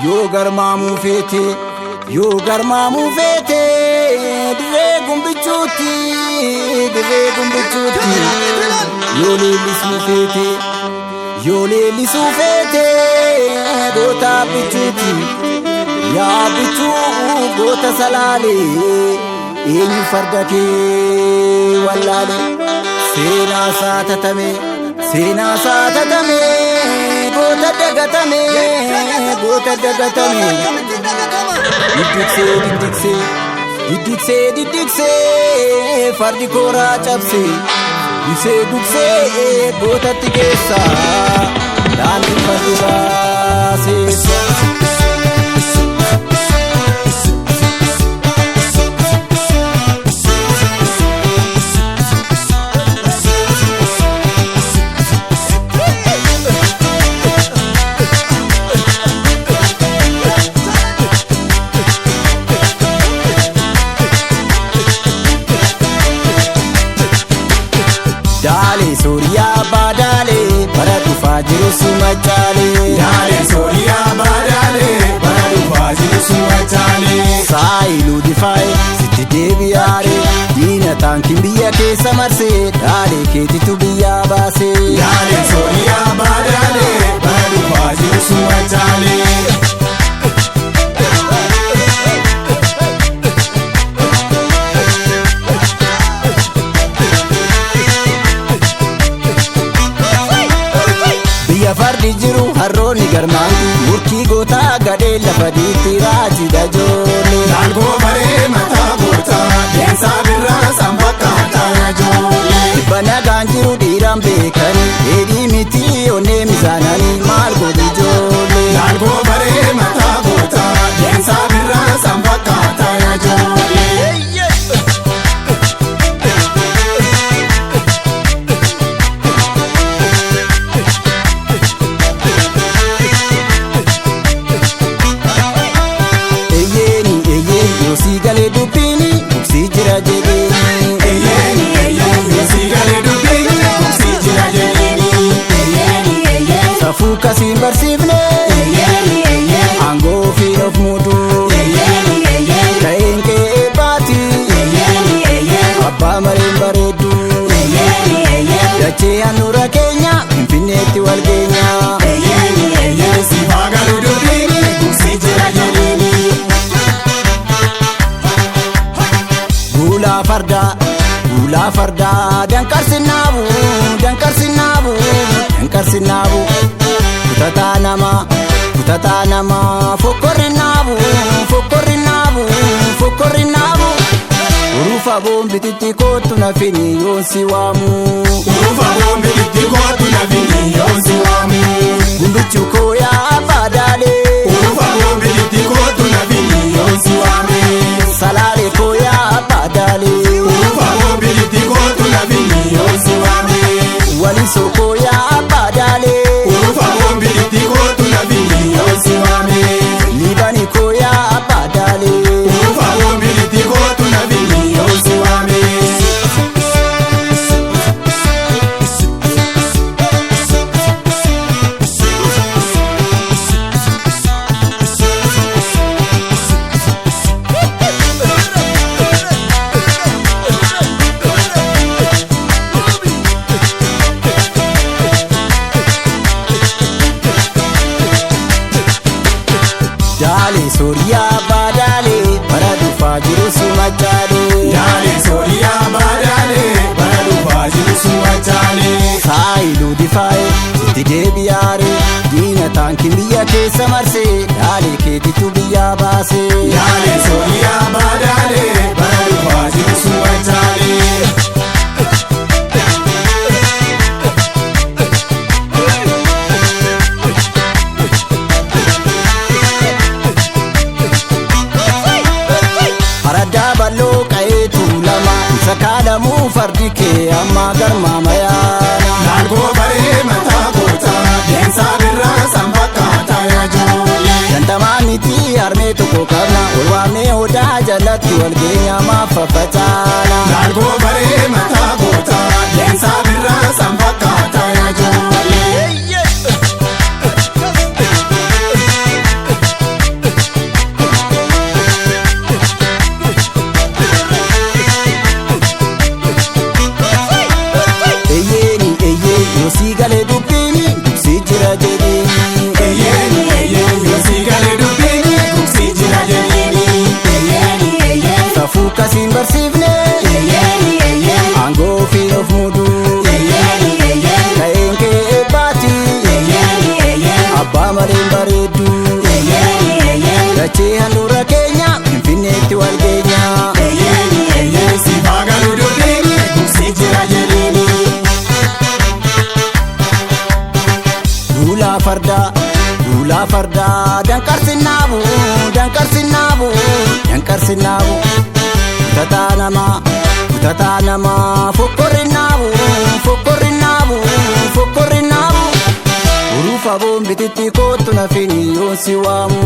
Yoo garmaamuu feete dirree gumbichuutti yoo leellisuu feete goota bichuutti yaa bichuu goota salaalee eenyu farda kee wallaale seenaa saatatame goota dagatame diddiksee fardi kooraa cabse bisee duksee gootatti geessa daandii fardi baasee. Dale Sooriyaa baadaalee bara dhufaa jiru sumachaalee. Dale Sooriyaa baadaalee bara dhufaa jiru sumachaalee. Saayiluu difaaye sitti deebi'aaree diina taankiin biyya keessa marsee daalee keetitu biyyaa baasee. Dale Sooriyaa baadaalee bara dhufaa jiru sumachaalee. Fardi jiru harroonni garmaantu murkii gootaa gadhee lafa diitti raajida ijoollee. Naangoo baree mataa gootaa deemsaa birraa sanfakkaataa ijoollee. Dhibba nagaan jiru dhiiraan beekanii dheedhii miti onnee misaananii maal godhu ijoollee. Naangoo baree mataa gootaa deemsaa birraa sanfakkaataa ijoollee. Galee dubbiini dubbisii jira jedheeni. Dubbisii jira jedheeni. Safuu kasiin barsiifne. Aangoo fi of muuduu. Ka'een ka'ee baati. Abbaa mareen bareeddu. Dachee handhuura keenya Finfinneetti wal geenya. Sifaa galuu dubbiini dubbisii jira jedheeni. Gulaa fardaa dankarsinaabu kutataa namaa fokkorrinaabu urufa boombititti kootu nafini yoonsi waamu. Gumbichuu kooyaa baadaalee. Urufa boombititti kootu nafini yoonsi waame. Salaalee kooyaa baadaalee. Urufa boombititti kootu nafini yoonsi waame. Walisoo kooyaa baadaalee. Urufa boombititti kootu nafini yoonsi waame. Liibanii kooyaa baadaalee. Urufa boombititti kootu nafini yoonsi waame. Dale Sooriyaa baadaalee bara dhufaa jiru sumachaalee. Dale Sooriyaa baadaalee bara dhufaa jiru sumachaalee. Saayiluu difaaye sitti deebi'aaree diina taankiin biyya keessa marsee daalee keetitu biyyaa baasee. Dale Sooriyaa baadaalee bara dhufaa jiru sumachaalee. Araddaa bal'oo qa'eetu lama sakaalamuu fardi kee amma garmaamayaana. Naangoo baree mataa gootaa deemsaa birraa sanfakkaataa ijoollee. Shantamaa miti harmee tokko qabna ol waamnee odaa jalatti wal geenya maaf faffataana. Naangoo baree mataa gootaa deemsaa birraa sanfakkaataa ijoollee. dubbiini gugsi jira jedhiini. Yoo si galee dubbiini gugsi jira jedhiini. Safuu kasiin barsiifne aangoo fi of mudu. Ka'een kee eebbaati abbaa maleen bareeddu. Dachee handhuura keenya Finfinneetti wal geenya. Si baagalu dubbiini gugsi jira jedhiini. Duulaa fardaa danqarsinnaabu kutataa namaa fokkorrinnaabu. Urufa bombititti kootu nafini yoon si waamu.